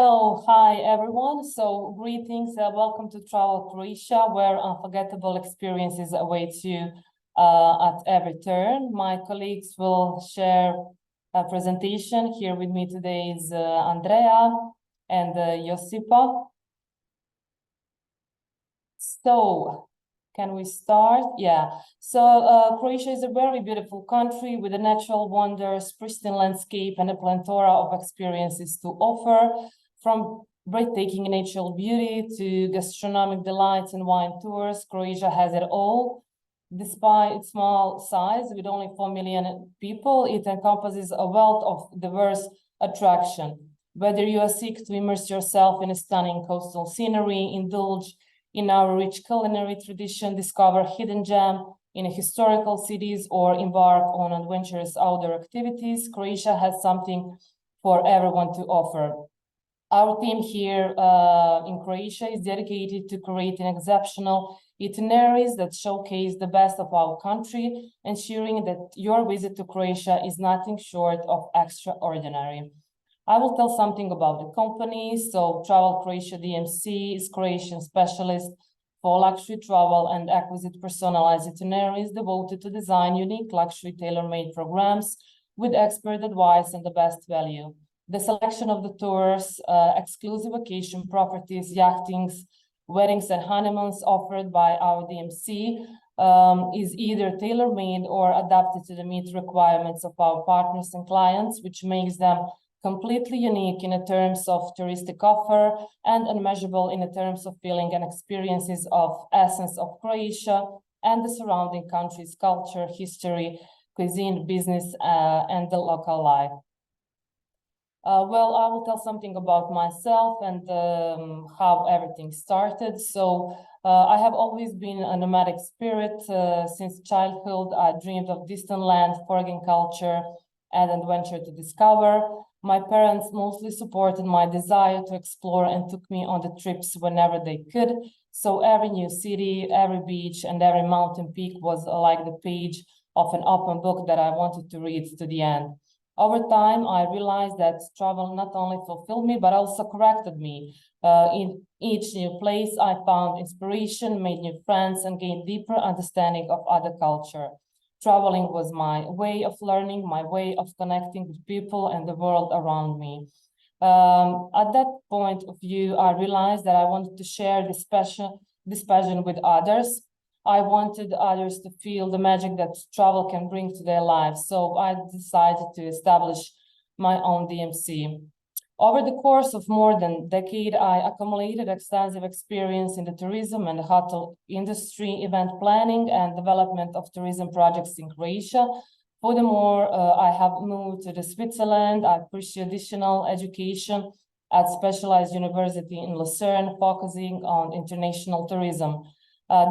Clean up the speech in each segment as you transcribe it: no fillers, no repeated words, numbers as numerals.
Oh, hi everyone. So greetings, welcome to Travel Croatia, where unforgettable experiences await you at every turn. My colleagues will share a presentation. Here with me today is Andrea and Josipa. So, can we start? Yeah. So Croatia is a very beautiful country with a natural wonders, pristine landscape, and a plethora of experiences to offer, from breathtaking natural beauty to gastronomic delights and wine tours. Croatia has it all. Despite its small size, with only 4 million people, it encompasses a wealth of diverse attraction. Whether you are seek to immerse yourself in a stunning coastal scenery, indulge in our rich culinary tradition, discover hidden gem in historical cities, or embark on adventurous outdoor activities, Croatia has something for everyone to offer. Our team here in Croatia is dedicated to creating exceptional itineraries that showcase the best of our country, ensuring that your visit to Croatia is nothing short of extraordinary. I will tell something about the company. So Travel Croatia DMC is Croatian specialist for luxury travel and acquisite personalized itineraries devoted to design unique luxury tailor-made programs with expert advice and the best value. The selection of the tours, exclusive vacation properties, yachtings, weddings and honeymoons offered by our DMC is either tailor-made or adapted to the meet requirements of our partners and clients, which makes them completely unique in terms of touristic offer and unmeasurable in terms of feeling and experiences of essence of Croatia and the surrounding country's culture, history, cuisine, business, and the local life. Well, I will tell something about myself and how everything started. So I have always been a nomadic spirit. Since childhood, I dreamed of distant land, foreign culture, and adventure to discover. My parents mostly supported my desire to explore and took me on the trips whenever they could. So every new city, every beach, and every mountain peak was like the page of an open book that I wanted to read to the end. Over time, I realized that travel not only fulfilled me, but also corrected me. In each new place, I found inspiration, made new friends, and gained deeper understanding of other culture. Traveling was my way of learning, my way of connecting with people and the world around me. At that point of view, I realized that I wanted to share this passion with others. I wanted others to feel the magic that travel can bring to their lives. So I decided to establish my own DMC. Over the course of more than a decade, I accumulated extensive experience in the tourism and hotel industry, event planning, and development of tourism projects in Croatia. Furthermore, I have moved to Switzerland. I pursued additional education at specialized university in Lucerne, focusing on international tourism.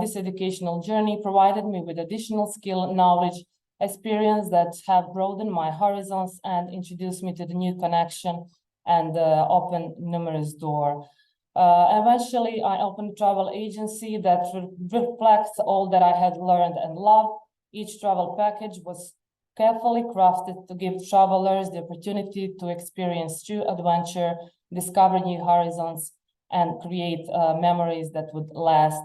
This educational journey provided me with additional skill, knowledge, experience that have broadened my horizons and introduced me to the new connection and opened numerous doors. Eventually, I opened a travel agency that reflects all that I had learned and loved. Each travel package was carefully crafted to give travelers the opportunity to experience true adventure, discover new horizons, and create memories that would last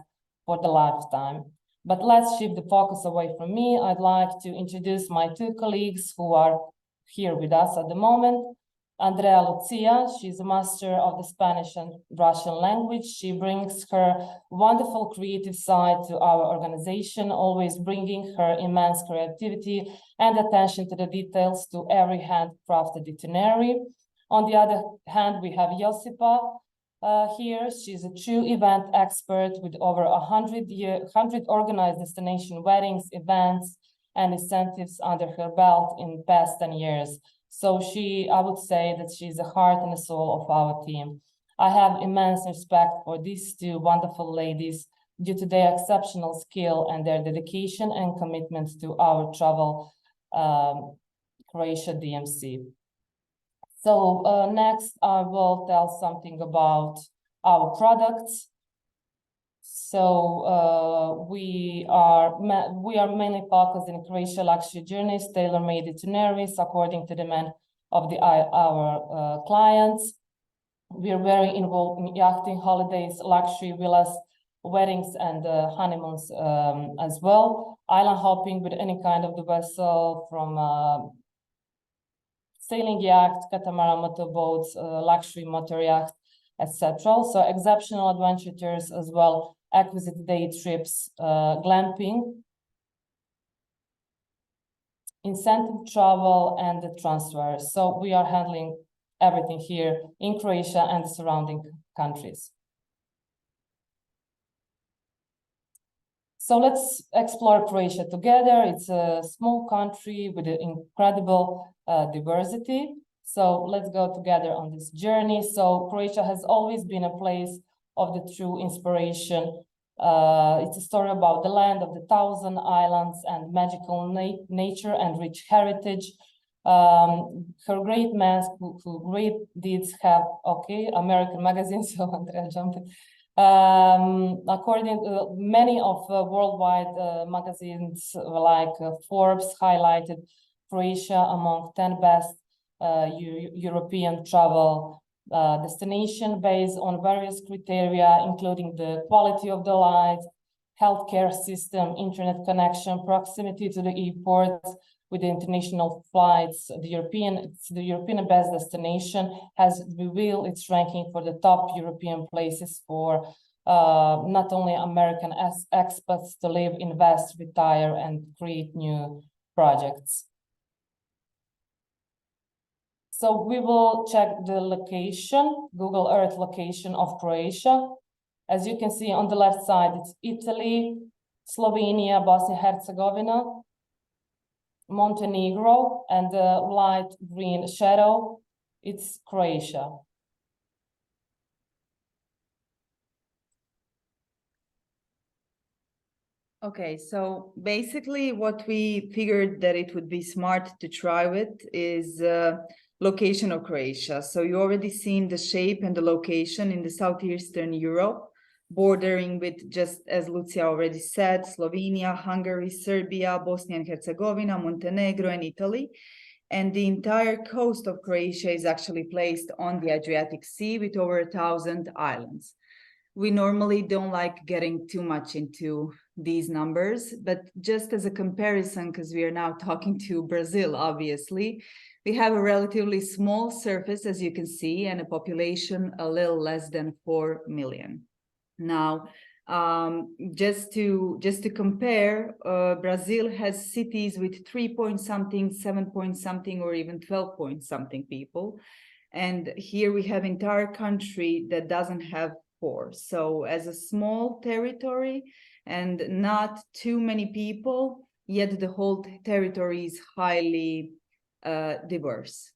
for the lifetime. But let's shift the focus away from me. I'd like to introduce my two colleagues who are here with us at the moment. Andrea Lucia, she's a master of the Spanish and Russian language. She brings her wonderful creative side to our organization, always bringing her immense creativity and attention to the details to every handcrafted itinerary. On the other hand, we have Josipa, here. She's a true event expert with over 100 organized destination weddings, events, and incentives under her belt in the past 10 years. So I would say that she's the heart and the soul of our team. I have immense respect for these two wonderful ladies due to their exceptional skill and their dedication and commitment to our Travel Croatia DMC. So next, I will tell something about our products. So we are mainly focused in Croatia luxury journeys, tailor-made itineraries according to the demand of our clients. We are very involved in yachting, holidays, luxury villas, weddings, and honeymoons as well. Island hopping with any kind of the vessel, from sailing yacht, catamaran motorboats, luxury motor yacht, etc. So exceptional adventure tours as well, exquisite day trips, glamping, incentive travel, and the transfers. So we are handling everything here in Croatia and the surrounding countries. So let's explore Croatia together. It's a small country with an incredible diversity. So let's go together on this journey. So Croatia has always been a place of the true inspiration. It's a story about the land of the thousand islands and magical nature and rich heritage. Her great men who great deeds have, American magazine, so Andrea jumped it. According to many of worldwide magazines like Forbes highlighted Croatia among 10 best European travel destination based on various criteria, including the quality of the life, healthcare system, internet connection, proximity to the airports with the international flights. The European best destination has revealed its ranking for the top European places for not only American expats to live, invest, retire, and create new projects. So we will check the location, Google Earth location of Croatia. As you can see on the left side, it's Italy, Slovenia, Bosnia-Herzegovina, Montenegro, and the light green shadow, it's Croatia. Okay, so basically what we figured that it would be smart to try with is location of Croatia. So you already seen the shape and the location in the southeastern Europe, bordering with, just as Lucia already said, Slovenia, Hungary, Serbia, Bosnia and Herzegovina, Montenegro, and Italy. And the entire coast of Croatia is actually placed on the Adriatic Sea with over 1,000 islands. We normally don't like getting too much into these numbers, but just as a comparison, because we are now talking to Brazil, obviously, we have a relatively small surface, as you can see, and a population a little less than 4 million. Now, just to compare, Brazil has cities with 3 point something, 7 point something, or even 12 point something people. And here we have entire country that doesn't have 4. So as a small territory and not too many people, yet the whole territory is highly diverse.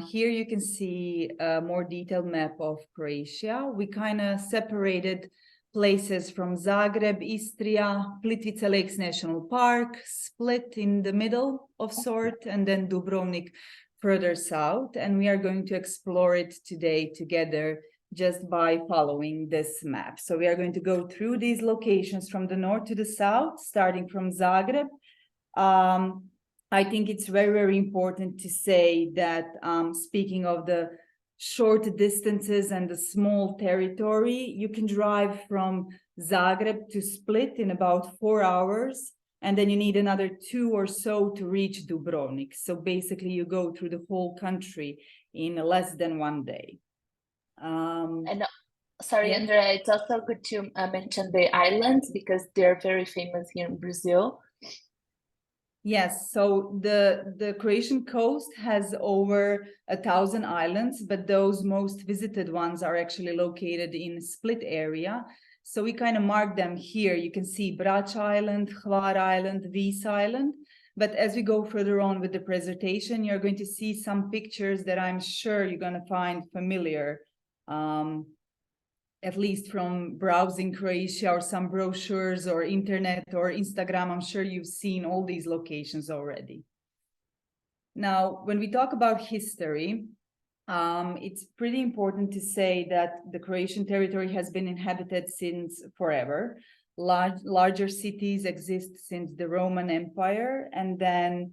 Here you can see a more detailed map of Croatia. We kind of separated places from Zagreb, Istria, Plitvice Lakes National Park, Split in the middle of sort, and then Dubrovnik further south. And we are going to explore it today together just by following this map. So we are going to go through these locations from the north to the south, starting from Zagreb. I think it's very, very important to say that speaking of the short distances and the small territory, you can drive from Zagreb to Split in about 4 hours, and then you need another 2 or so to reach Dubrovnik. So basically you go through the whole country in less than 1 day. And sorry, yeah. Andrea, it's also good to mention the islands because they're very famous here in Brazil. Yes, so the Croatian coast has over 1,000 islands, but those most visited ones are actually located in Split area. So we kind of mark them here. You can see Brač Island, Hvar Island, Vis Island. But as we go further on with the presentation, you're going to see some pictures that I'm sure you're going to find familiar, at least from browsing Croatia or some brochures or internet or Instagram. I'm sure you've seen all these locations already. Now, when we talk about history, it's pretty important to say that the Croatian territory has been inhabited since forever. Larger cities exist since the Roman Empire, and then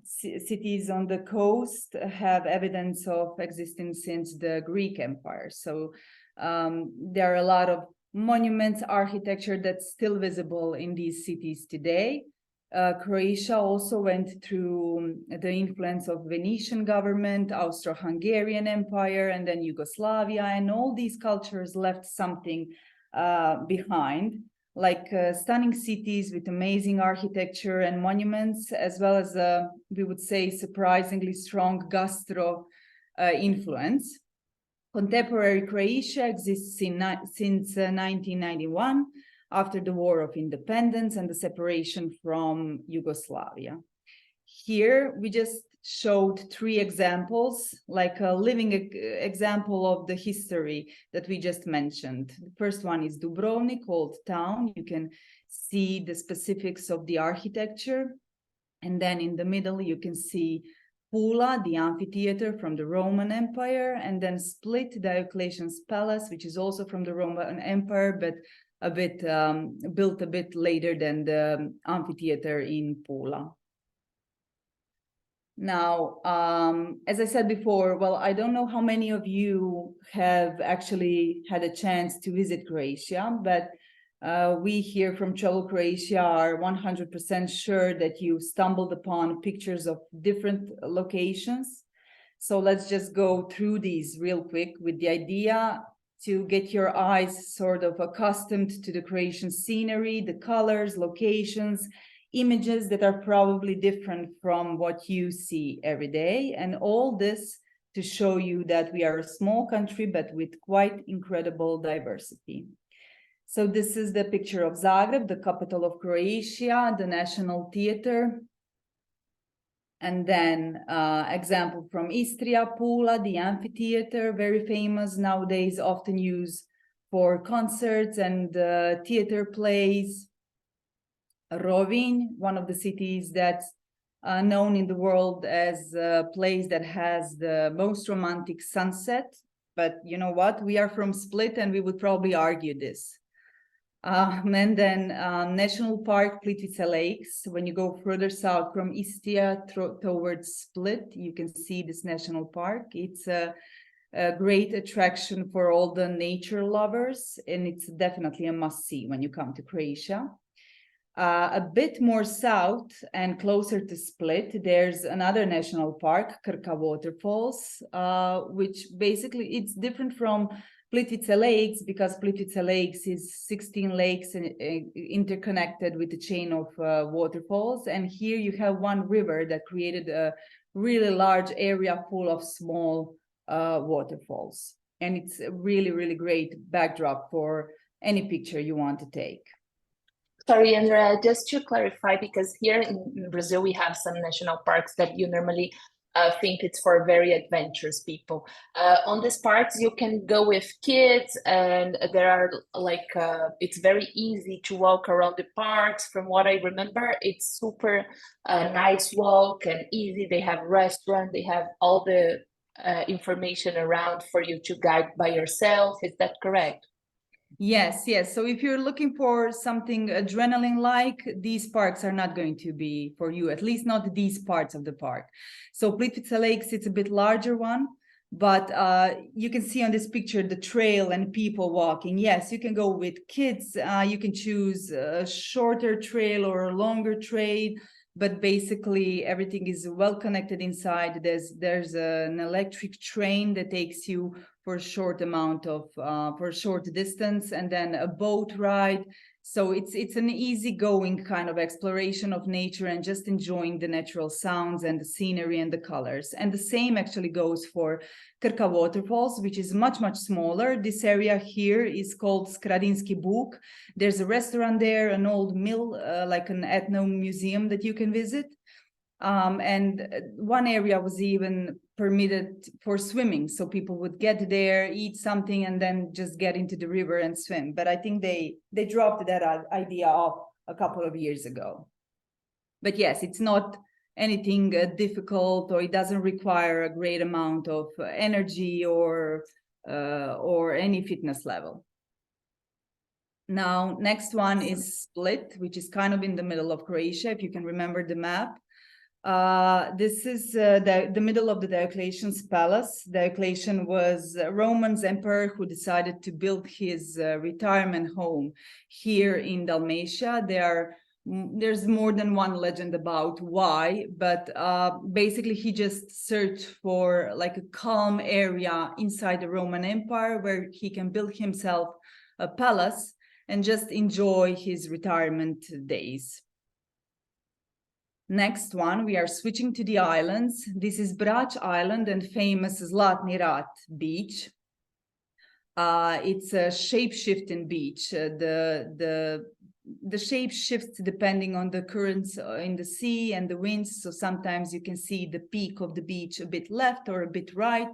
Cities on the coast have evidence of existence since the Greek Empire. So there are a lot of monuments, architecture that's still visible in these cities today. Croatia also went through the influence of Venetian government, Austro-Hungarian Empire, and then Yugoslavia, and all these cultures left something behind, like stunning cities with amazing architecture and monuments, as well as, we would say, surprisingly strong gastro influence. Contemporary Croatia exists since 1991, after the War of Independence and the separation from Yugoslavia. Here, we just showed 3 examples, like a living example of the history that we just mentioned. The first one is Dubrovnik, old town. You can see the specifics of the architecture. And then in the middle, you can see Pula, the amphitheater from the Roman Empire, and then Split, Diocletian's palace, which is also from the Roman Empire, but a bit built a bit later than the amphitheater in Pula. Now, as I said before, well, I don't know how many of you have actually had a chance to visit Croatia, but we here from Travel Croatia are 100% sure that you stumbled upon pictures of different locations. So let's just go through these real quick with the idea to get your eyes sort of accustomed to the Croatian scenery, the colors, locations, images that are probably different from what you see every day. And all this to show you that we are a small country, but with quite incredible diversity. So this is the picture of Zagreb, the capital of Croatia, the National Theatre. And then example from Istria, Pula, the amphitheater, very famous nowadays, often used for concerts and theater plays. Rovinj, one of the cities that's known in the world as a place that has the most romantic sunset. But you know what? We are from Split and we would probably argue this. And then National Park Plitvice Lakes. When you go further south from Istria towards Split, you can see this national park. It's a great attraction for all the nature lovers, and it's definitely a must-see when you come to Croatia. A bit more south and closer to Split, there's another national park, Krka Waterfalls, which basically it's different from Plitvice Lakes because Plitvice Lakes is 16 lakes interconnected with a chain of waterfalls. And here you have one river that created a really large area full of small waterfalls. And it's a really, really great backdrop for any picture you want to take. Sorry, Andrea, just to clarify, because here in Brazil, we have some national parks that you normally think it's for very adventurous people. On these parks, you can go with kids, and there are like, it's very easy to walk around the parks. From what I remember, it's super nice walk and easy. They have restaurants, they have all the information around for you to guide by yourself. Is that correct? Yes, yes. So if you're looking for something adrenaline-like, these parks are not going to be for you, at least not these parts of the park. So Plitvice Lakes, it's a bit larger one, but you can see on this picture the trail and people walking. Yes, you can go with kids. You can choose a shorter trail or a longer trail, but basically everything is well connected inside. There's an electric train that takes you for a short amount of for a short distance, and then a boat ride. So it's an easygoing kind of exploration of nature and just enjoying the natural sounds and the scenery and the colors. And the same actually goes for Krka Waterfalls, which is much, much smaller. This area here is called Skradinski Buk. There's a restaurant there, an old mill, like an ethno museum that you can visit. And one area was even permitted for swimming, so people would get there, eat something, and then just get into the river and swim. But I think they dropped that idea off a couple of years ago. But yes, it's not anything difficult, or it doesn't require a great amount of energy or any fitness level. Now, next one is Split, which is kind of in the middle of Croatia, if you can remember the map. This is the middle of the Diocletian's palace. Diocletian was a Roman emperor who decided to build his retirement home here in Dalmatia. There's more than one legend about why, but basically he just searched for like a calm area inside the Roman Empire where he can build himself a palace and just enjoy his retirement days. Next one, we are switching to the islands. This is Brač Island and famous Zlatni Rat beach. It's a shape-shifting beach. The shape shifts depending on the currents in the sea and the winds. So sometimes you can see the peak of the beach a bit left or a bit right.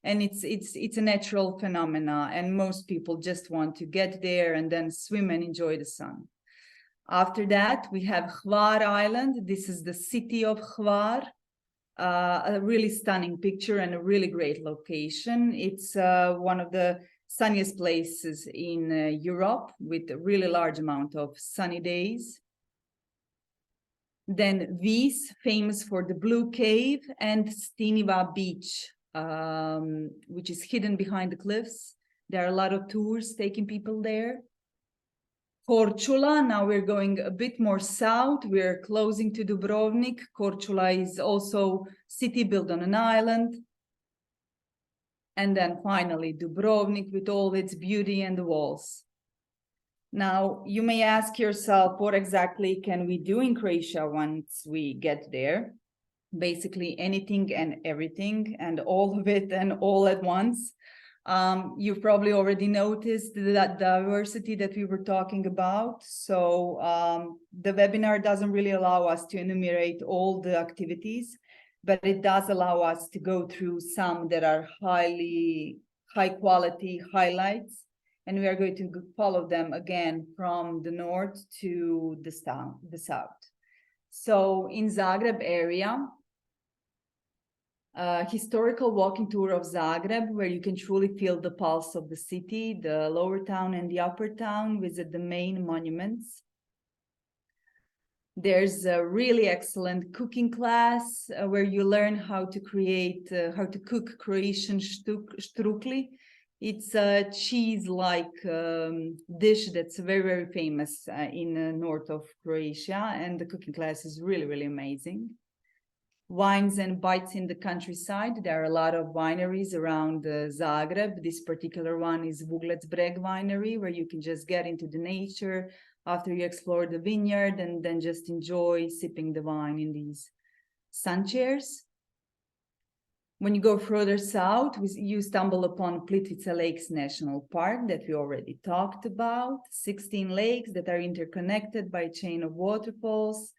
And it's a natural phenomena. And most people just want to get there and then swim and enjoy the sun. After that, we have Hvar Island. This is the city of Hvar. A really stunning picture and a really great location. It's one of the sunniest places in Europe with a really large amount of sunny days. Then Vis, famous for the Blue Cave, and Stiniva Beach, which is hidden behind the cliffs. There are a lot of tours taking people there. Korčula, now we're going a bit more south. We're closing to Dubrovnik. Korčula is also city built on an island. And then finally Dubrovnik with all its beauty and the walls. Now you may ask yourself, what exactly can we do in Croatia once we get there? Basically anything and everything and all of it and all at once. You've probably already noticed that diversity that we were talking about. So the webinar doesn't really allow us to enumerate all the activities, but it does allow us to go through some that are high quality highlights. And we are going to follow them again from the north to the south. So in Zagreb area, historical walking tour of Zagreb, where you can truly feel the pulse of the city, the lower town and the upper town, visit the main monuments. There's a really excellent cooking class where you learn how to cook Croatian štrukli. It's a cheese-like dish that's very, very famous in the north of Croatia, and the cooking class is really, really amazing. Wines and bites in the countryside. There are a lot of wineries around Zagreb. This particular one is Vuglec Breg Winery, where you can just get into the nature after you explore the vineyard and then just enjoy sipping the wine in these sun chairs. When you go further south, you stumble upon Plitvice Lakes National Park that we already talked about. 16 lakes that are interconnected by a chain of waterfalls.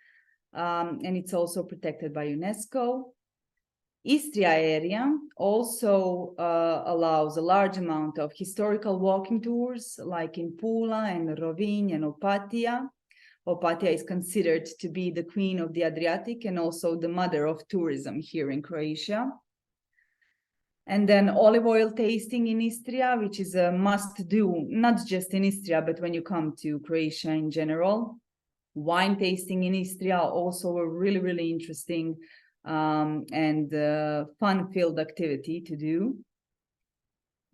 And it's also protected by UNESCO. Istria area also allows a large amount of historical walking tours, like in Pula and Rovinj and Opatija. Opatija is considered to be the queen of the Adriatic and also the mother of tourism here in Croatia. And then olive oil tasting in Istria, which is a must-do, not just in Istria, but when you come to Croatia in general. Wine tasting in Istria, also a really, really interesting and fun-filled activity to do.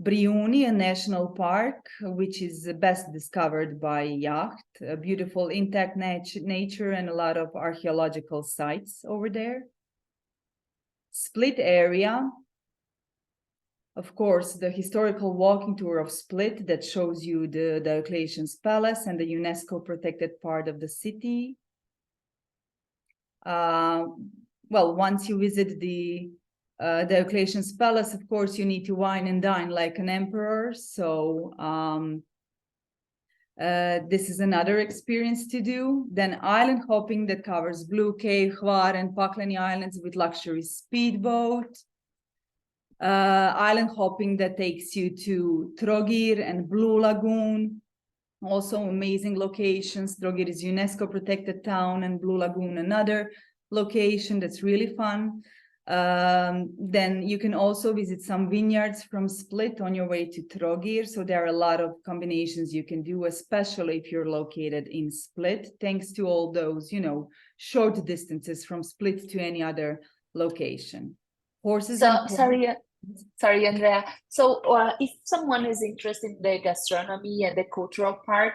Brijuni, a national park, which is best discovered by yacht, a beautiful intact nature and a lot of archaeological sites over there. Split area, of course, the historical walking tour of Split that shows you the Diocletian's palace and the UNESCO protected part of the city. Well, once you visit the Diocletian's palace, of course, you need to wine and dine like an emperor. So this is another experience to do. Then island hopping that covers Blue Cave, Hvar, and Pakleni Islands with luxury speedboat. Island hopping that takes you to Trogir and Blue Lagoon. Also amazing locations. Trogir is UNESCO protected town and Blue Lagoon another location that's really fun. Then you can also visit some vineyards from Split on your way to Trogir. So there are a lot of combinations you can do, especially if you're located in Split, thanks to all those, short distances from Split to any other location. Horses So, and sorry, Andrea. So, if someone is interested in the gastronomy and the cultural part,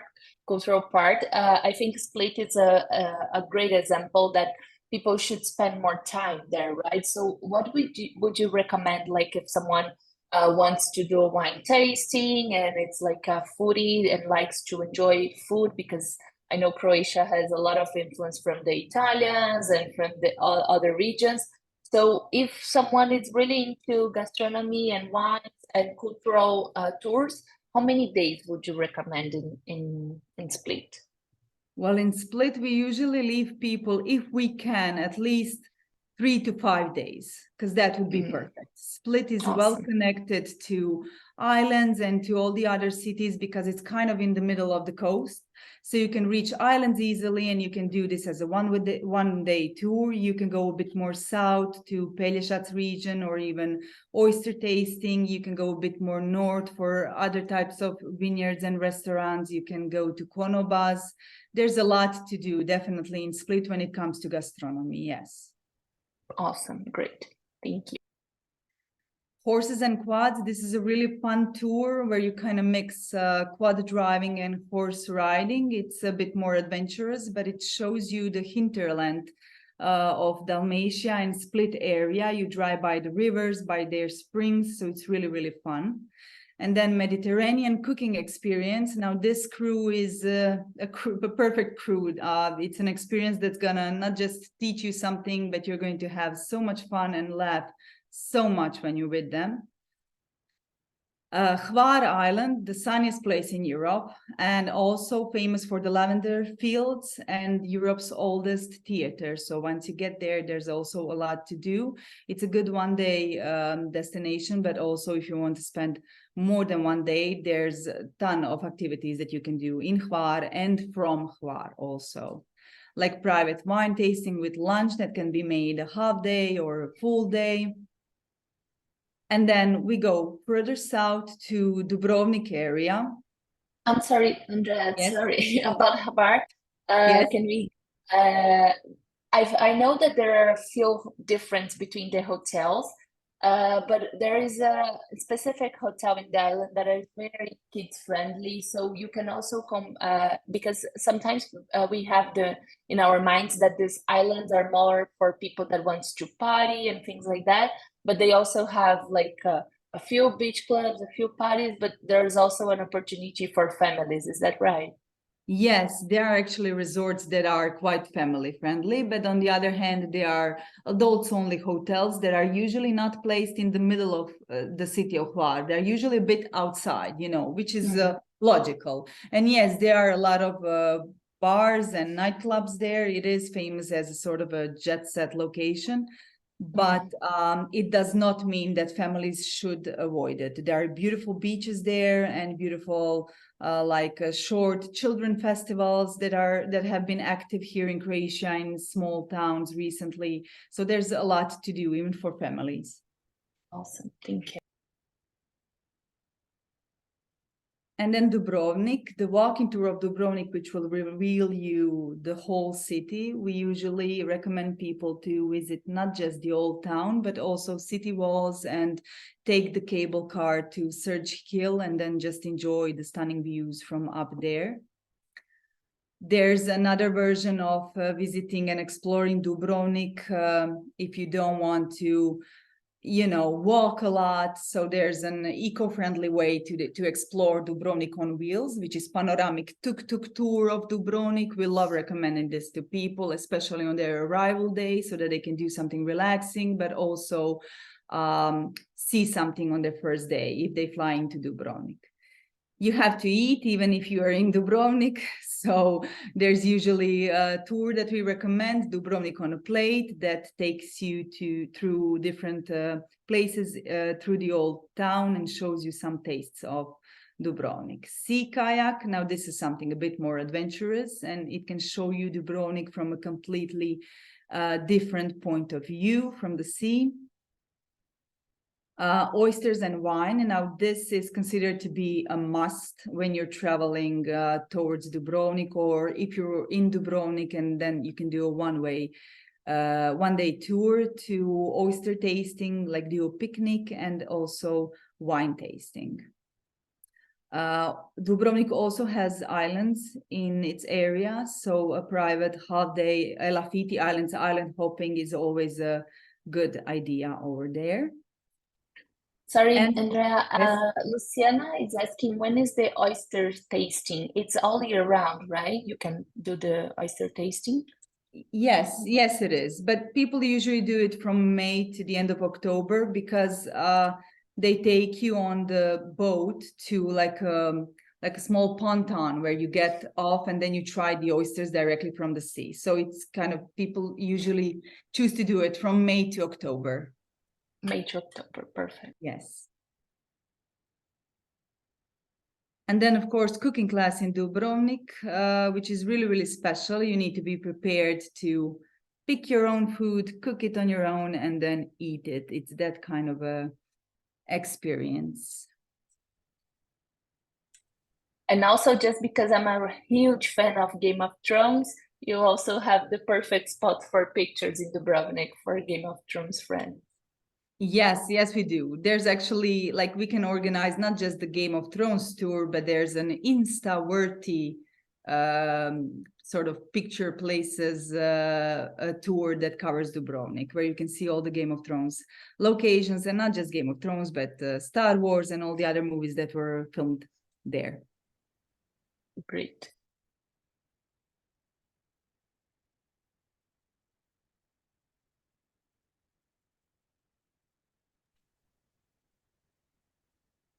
I think Split is a great example that people should spend more time there, right? So, what would you recommend, like if someone wants to do a wine tasting and it's like a foodie and likes to enjoy food, because I know Croatia has a lot of influence from the Italians and from the other regions. So if someone is really into gastronomy and wines and cultural tours, how many days would you recommend in Split? Well, in Split, we usually leave people, if we can, at least 3 to 5 days, because that would be perfect. Split is well Awesome. connected to islands and to all the other cities because it's kind of in the middle of the coast. So you can reach islands easily, and you can do this as a one-day tour. You can go a bit more south to Pelješac region or even oyster tasting. You can go a bit more north for other types of vineyards and restaurants. You can go to Konobaz. There's a lot to do, definitely, in Split when it comes to gastronomy, yes. Awesome, great, thank you. Horses and quads, this is a really fun tour where you kind of mix quad driving and horse riding. It's a bit more adventurous, but it shows you the hinterland of Dalmatia and Split area. You drive by the rivers, by their springs, so it's really, really fun. And then Mediterranean cooking experience. Now this crew is a perfect crew. It's an experience that's gonna not just teach you something, but you're going to have so much fun and laugh so much when you're with them. Hvar Island, the sunniest place in Europe, and also famous for the lavender fields and Europe's oldest theater. So once you get there, there's also a lot to do. It's a good one-day destination, but also if you want to spend more than 1 day, there's a ton of activities that you can do in Hvar and from Hvar also. Like private wine tasting with lunch that can be made a half day or a full day. And then we go further south to Dubrovnik area. I'm sorry, Andrea, Yes. sorry about Hvar. Yes. Can we, I know that there are a few difference between the hotels, but there is a specific hotel in the island that is very kids friendly. So you can also come, because sometimes we have in our minds that these islands are more for people that wants to party and things like that. But they also have like a few beach clubs, a few parties, but there's also an opportunity for families. Is that right? Yes, there are actually resorts that are quite family friendly, but on the other hand, there are adults only hotels that are usually not placed in the middle of the city of Hvar. They're usually a bit outside, which is logical. And yes, there are a lot of bars and nightclubs there. It is famous as a sort of a jet set location. But it does not mean that families should avoid it. There are beautiful beaches there and beautiful short children festivals that have been active here in Croatia in small towns recently. So there's a lot to do even for families. Awesome, thank you. And then Dubrovnik, the walking tour of Dubrovnik, which will reveal you the whole city. We usually recommend people to visit not just the old town, but also city walls and take the cable car to Serge Hill and then just enjoy the stunning views from up there. There's another version of visiting and exploring Dubrovnik if you don't want to walk a lot. So there's an eco-friendly way to explore Dubrovnik on wheels, which is panoramic tuk-tuk tour of Dubrovnik. We love recommending this to people, especially on their arrival day, so that they can do something relaxing, but also see something on their first day if they fly into Dubrovnik. You have to eat even if you are in Dubrovnik. So there's usually a tour that we recommend, Dubrovnik on a plate, that takes you through different places through the old town and shows you some tastes of Dubrovnik. Sea kayak, now this is something a bit more adventurous, and it can show you Dubrovnik from a completely different point of view from the sea. Oysters and wine. Now, this is considered to be a must when you're traveling towards Dubrovnik, or if you're in Dubrovnik, and then you can do a one-day tour to oyster tasting, like do a picnic, and also wine tasting. Dubrovnik also has islands in its area, so a private holiday, Elafiti Islands, island hopping is always a good idea over there. Sorry, And Andrea, yes. Luciana is asking, when is the oyster tasting? It's all year round, right? You can do the oyster tasting? Yes, it is. But people usually do it from May to the end of October, because they take you on the boat to like a small ponton where you get off and then you try the oysters directly from the sea. So it's kind of, people usually choose to do it from May to October. May to October, perfect. Yes. And then, of course, cooking class in Dubrovnik, which is really, really special. You need to be prepared to pick your own food, cook it on your own, and then eat it. It's that kind of a experience. And also, just because I'm a huge fan of Game of Thrones, you also have the perfect spot for pictures in Dubrovnik for Game of Thrones friends. Yes, we do. There's actually, like, we can organize not just the Game of Thrones tour, but there's an Insta-worthy sort of picture places a tour that covers Dubrovnik, where you can see all the Game of Thrones locations, and not just Game of Thrones, but Star Wars and all the other movies that were filmed there. Great.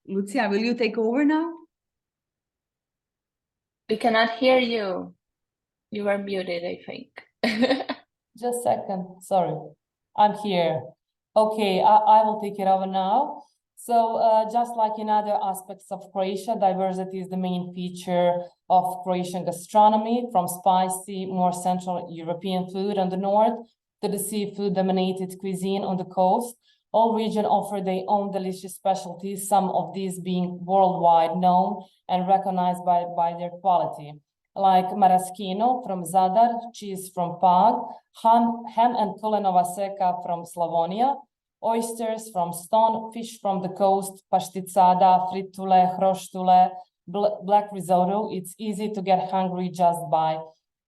Lucia, will you take over now? We cannot hear you. You are muted, I think. Just a second, sorry, I'm here. Okay, I will take it over now. So just like in other aspects of Croatia, diversity is the main feature of Croatian gastronomy, from spicy, more Central European food on the north to the seafood-dominated cuisine on the coast. All regions offer their own delicious specialties, some of these being worldwide known and recognized by their quality, like maraschino from Zadar, cheese from Pag, ham and kulenova seka from Slavonia, oysters from Ston, fish from the coast, pašticada, fritule, hroštule, black risotto. It's easy to get hungry just by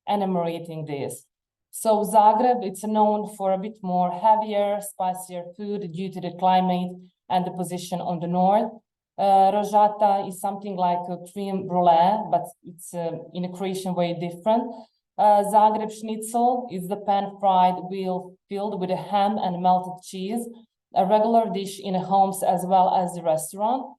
enumerating this. So Zagreb, it's known for a bit more heavier, spicier food due to the climate and the position on the north. Rožata is something like a cream brulee, but it's in a Croatian way different. Zagreb schnitzel is the pan-fried wheel filled with a ham and melted cheese, a regular dish in homes as well as the restaurant.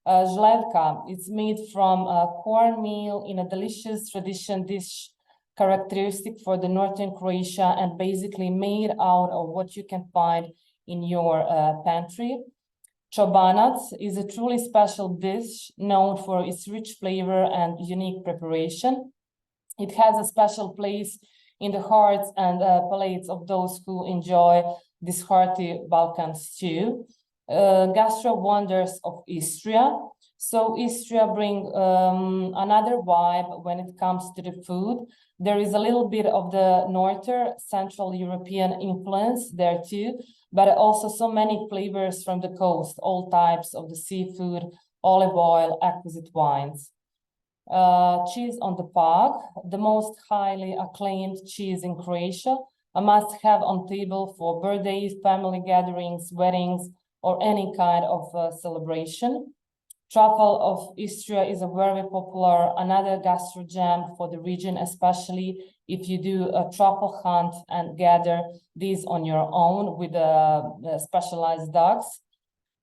Žlevka, it's made from cornmeal in a delicious tradition dish characteristic for the northern Croatia and basically made out of what you can find in your pantry. Čobanac is a truly special dish known for its rich flavor and unique preparation. It has a special place in the hearts and palates of those who enjoy this hearty Balkan stew. Gastro wonders of Istria. So Istria bring another vibe when it comes to the food. There is a little bit of the northern Central European influence there too, but also so many flavors from the coast, all types of the seafood, olive oil, exquisite wines. Cheese on the Pag, the most highly acclaimed cheese in Croatia, a must-have on table for birthdays, family gatherings, weddings, or any kind of celebration. Truffle of Istria is a very popular, another gastro gem for the region, especially if you do a truffle hunt and gather these on your own with specialized dogs.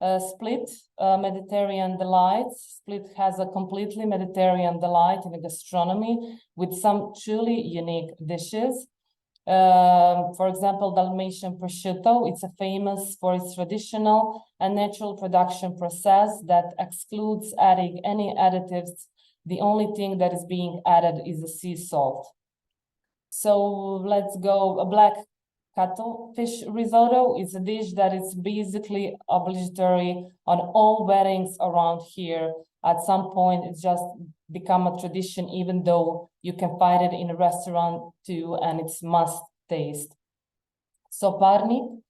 Split, Mediterranean delights. Split has a completely Mediterranean delight in the gastronomy with some truly unique dishes. For example, Dalmatian prosciutto, it's famous for its traditional and natural production process that excludes adding any additives. The only thing that is being added is the sea salt. So let's go, a black cuttlefish risotto. It's a dish that is basically obligatory on all weddings around here. At some point, it's just become a tradition, even though you can find it in a restaurant too, and it's must taste. Soparnik,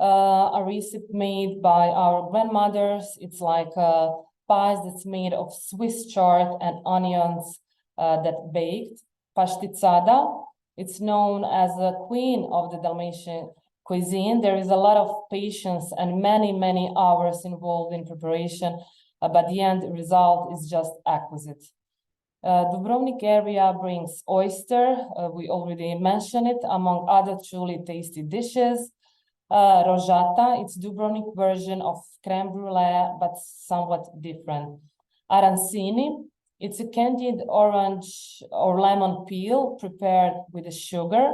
a recipe made by our grandmothers. It's like a pie that's made of Swiss chard and onions that baked. Pashticada, it's known as the queen of the Dalmatian cuisine. There is a lot of patience and many hours involved in preparation, but the end result is just exquisite. Dubrovnik area brings oyster. We already mentioned it, among other truly tasty dishes. Rojata, it's Dubrovnik version of creme brulee, but somewhat different. Arancini, it's a candied orange or lemon peel prepared with the sugar.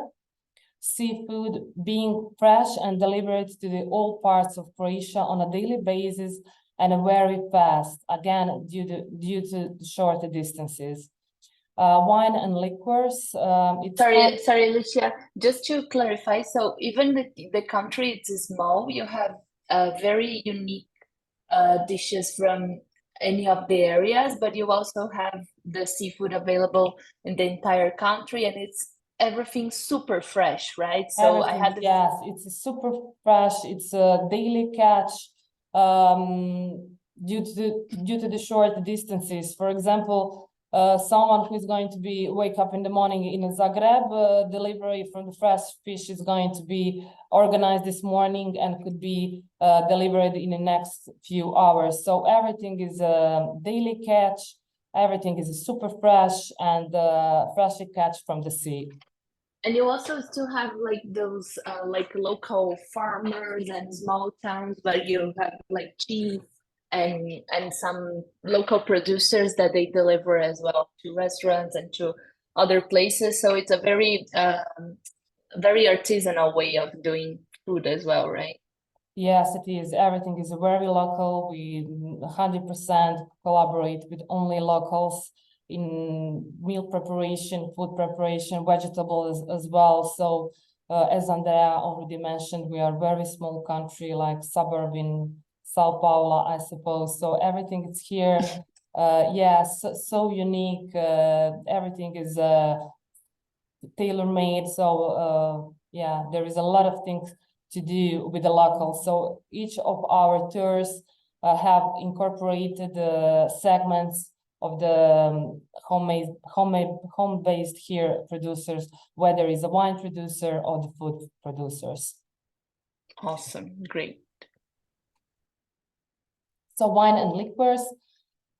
Seafood being fresh and delivered to all parts of Croatia on a daily basis and very fast, again, due to short distances. Wine and liquors. Sorry, Lucia. Just to clarify, so even the country is small, you have very unique dishes from any of the areas, but you also have the seafood available in the entire country, and it's everything super fresh, right? So I had yes, it's super fresh. It's a daily catch due to the short distances. For example, someone who is going to wake up in the morning in Zagreb, delivery from the fresh fish is going to be organized this morning and could be delivered in the next few hours. So everything is a daily catch. Everything is super fresh and freshly catch from the sea. And you also still have like those like local farmers and small towns, but you have like cheese and some local producers that they deliver as well to restaurants and to other places. So it's a very very artisanal way of doing food as well, right? Yes, it is. Everything is very local. We 100% collaborate with only locals in meal preparation, food preparation, vegetables as well. So as Andrea already mentioned, we are a very small country, like suburb in Sao Paulo, I suppose. So everything is here. Yes, so unique. Everything is tailor-made. So yeah, there is a lot of things to do with the locals. So each of our tours have incorporated segments of the home-based here producers, whether it's a wine producer or the food producers. Awesome, great. So wine and liquors.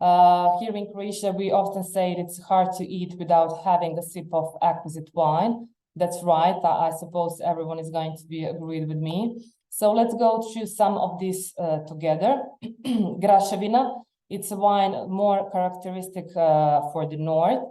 Here in Croatia, we often say it's hard to eat without having a sip of exquisite wine. That's right. I suppose everyone is going to be agreed with me. So let's go through some of these together. Graševina, it's a wine more characteristic for the north.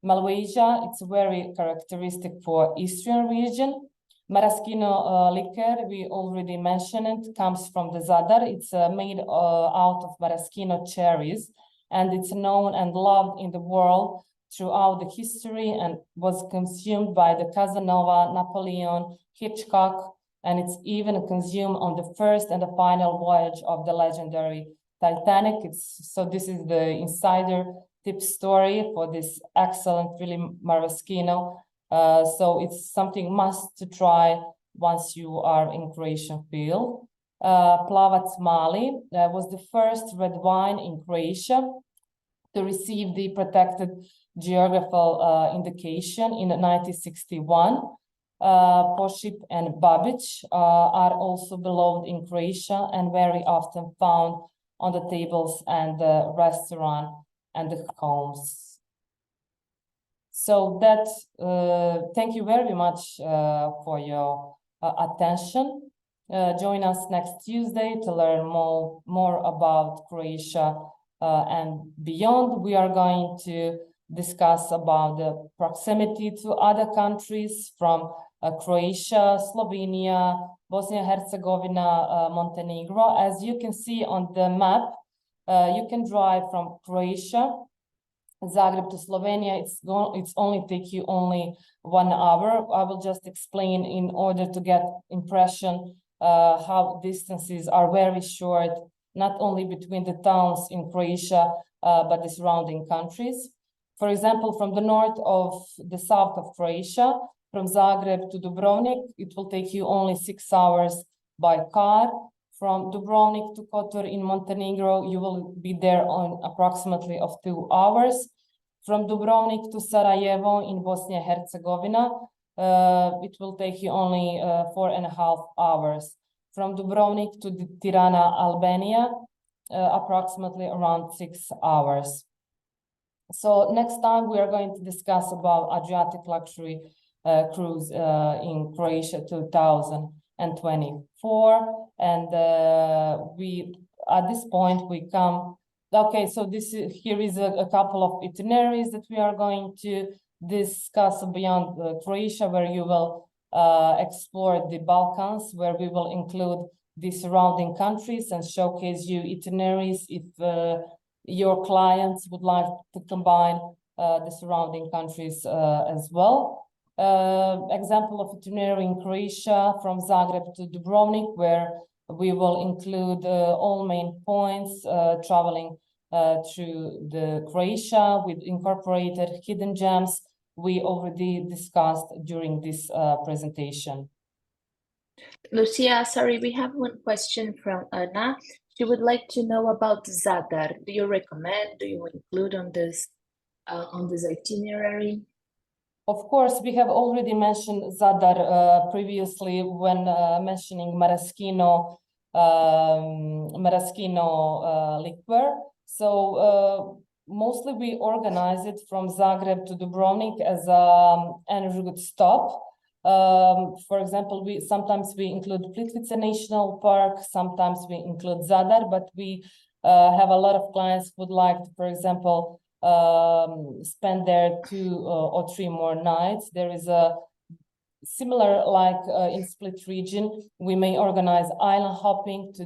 Malvasia, it's very characteristic for eastern region. Maraschino liquor, we already mentioned it, comes from the Zadar. It's made out of maraschino cherries, and it's known and loved in the world throughout the history and was consumed by the Casanova, Napoleon, Hitchcock, and it's even consumed on the first and the final voyage of the legendary Titanic. So this is the insider tip story for this excellent, really maraschino. So it's something must to try once you are in Croatian field. Plavac Mali was the first red wine in Croatia to receive the protected geographical indication in 1961. Poship and Babić are also beloved in Croatia and very often found on the tables and the restaurant and the homes. So that, thank you very much for your attention. Join us next Tuesday to learn more about Croatia and beyond. We are going to discuss about the proximity to other countries from Croatia, Slovenia, Bosnia and Herzegovina, Montenegro. As you can see on the map, you can drive from Croatia Zagreb to Slovenia, it's only take you only 1 hour. I will just explain in order to get impression how distances are very short, not only between the towns in Croatia, but the surrounding countries. For example, from the north of the south of Croatia, from Zagreb to Dubrovnik, it will take you only 6 hours by car. From Dubrovnik to Kotor in Montenegro, you will be there on approximately of 2 hours. From Dubrovnik to Sarajevo in Bosnia and Herzegovina, it will take you only 4.5 hours. From Dubrovnik to Tirana, Albania, approximately around 6 hours. So next time we are going to discuss about Adriatic luxury cruise in Croatia 2024, and we at this point we come. Okay, so here is a couple of itineraries that we are going to discuss beyond Croatia, where you will explore the Balkans, where we will include the surrounding countries and showcase you itineraries if your clients would like to combine the surrounding countries as well. Example of itinerary in Croatia from Zagreb to Dubrovnik, where we will include all main points traveling through the Croatia with incorporated hidden gems we already discussed during this presentation. Lucia, sorry, we have one question from Anna. She would like to know about Zadar. Do you recommend? Do you include on this itinerary? Of course, we have already mentioned Zadar previously when mentioning maraschino liquor. So mostly we organize it from Zagreb to Dubrovnik as an route stop. For example, sometimes we include Plitvice National Park, sometimes we include Zadar, but we have a lot of clients who would like to, for example, spend there 2 or 3 more nights. There is a similar, like in Split region, we may organize island hopping to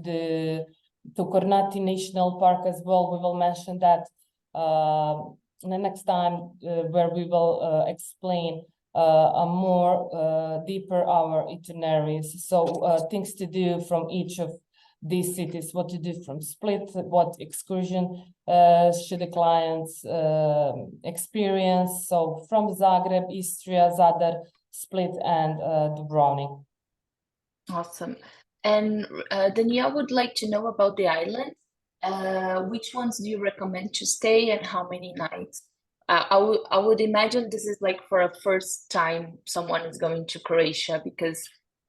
Kornati National Park as well. We will mention that the next time where we will explain a more deeper our itineraries. So things to do from each of these cities, what to do from Split, what excursion should the clients experience. So from Zagreb, Istria, Zadar, Split, and Dubrovnik. Awesome. And Danielle would like to know about the islands. Which ones do you recommend to stay and how many nights? I would imagine this is like for a first time someone is going to Croatia, because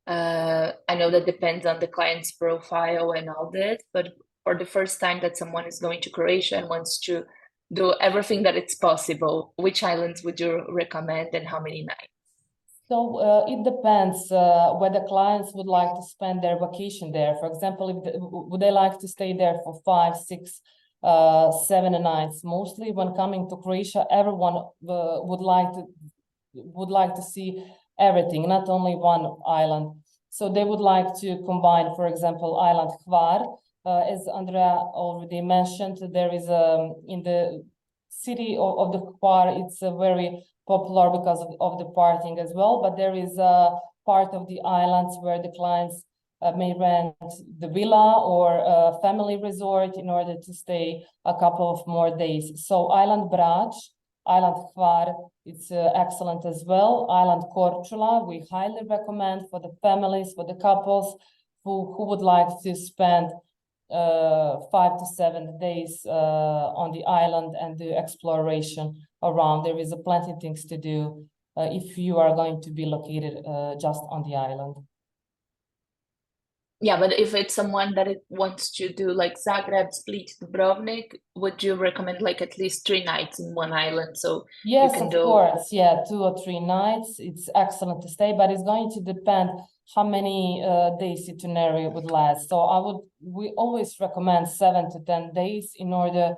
I know that depends on the client's profile and all that, but for the first time that someone is going to Croatia and wants to do everything that it's possible, which islands would you recommend and how many nights? So it depends whether clients would like to spend their vacation there. For example, would they like to stay there for 5, 6, 7 nights? Mostly when coming to Croatia, everyone would like to see everything, not only one island. So they would like to combine, for example, island Hvar. As Andrea already mentioned, there is in the city of the Hvar, it's a very popular because of the partying as well, but there is a part of the islands where the clients may rent the villa or a family resort in order to stay a couple of more days. So island Brač, island Hvar, it's excellent as well. Island Korčula, we highly recommend for the families, for the couples who would like to spend 5 to 7 days on the island and do exploration around. There is plenty of things to do if you are going to be located just on the island. Yeah, but if it's someone that wants to do like Zagreb, Split, Dubrovnik, would you recommend like at least 3 nights in one island? So yes, you can of course, yeah, 2 or 3 nights. It's excellent to stay, but it's going to depend how many days itinerary would last. So we always recommend 7 to 10 days in order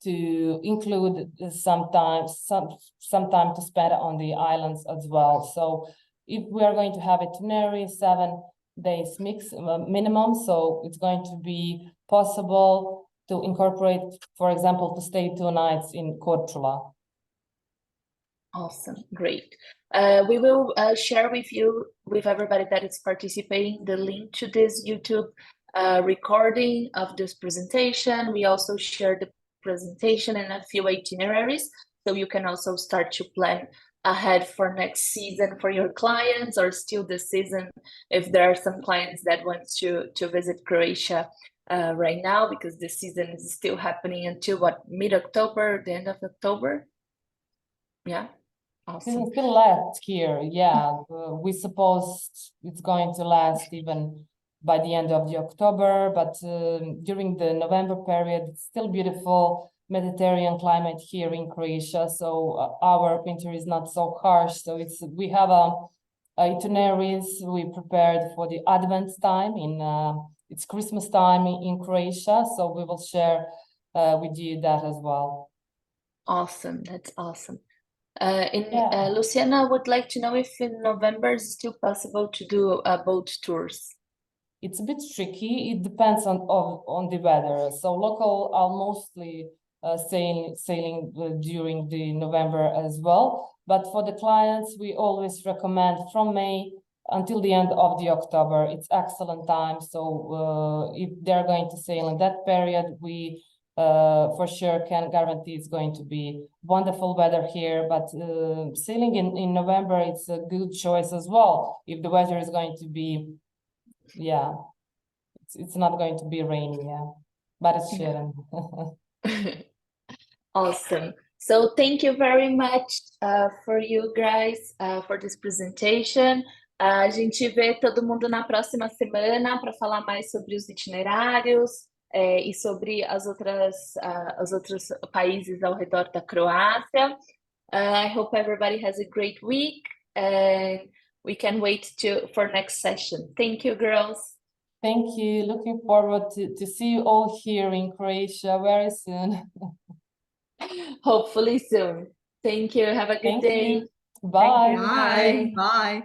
to include some time to spend on the islands as well. So if we are going to have itinerary 7 days minimum, so it's going to be possible to incorporate, for example, to stay 2 nights in Korčula. Awesome, great. We will share with everybody that is participating, the link to this YouTube recording of this presentation. We also share the presentation and a few itineraries, so you can also start to plan ahead for next season for your clients, or still this season if there are some clients that want to visit Croatia right now, because the season is still happening until what, mid-October, the end of October? Yeah. Awesome. It's still last here, yeah. We suppose it's going to last even by the end of the October, but during the November period, it's still beautiful Mediterranean climate here in Croatia. So our winter is not so harsh. So we have itineraries we prepared for the Advent time it's Christmas time in Croatia. So we will share with you that as well. Awesome, that's awesome. Yeah. Luciana would like to know if in November it's still possible to do boat tours. It's a bit tricky. It depends on the weather. So local are mostly sailing during the November as well. But for the clients, we always recommend from May until the end of the October. It's excellent time. So if they're going to sail in that period, we for sure can guarantee it's going to be wonderful weather here. But sailing in November, it's a good choice as well. If the weather is going to be, yeah, it's not going to be rainy, yeah, but it shouldn't. Awesome. So thank you very much for you guys for this presentation. A gente vê todo mundo na próxima semana para falar mais sobre os itinerários e sobre os outros países ao redor da Croácia. I hope everybody has a great week, and we can wait for next session. Thank you, girls. Thank you. Looking forward to see you all here in Croatia very soon. Hopefully soon. Thank you. Have a good day. Bye. Bye. Bye.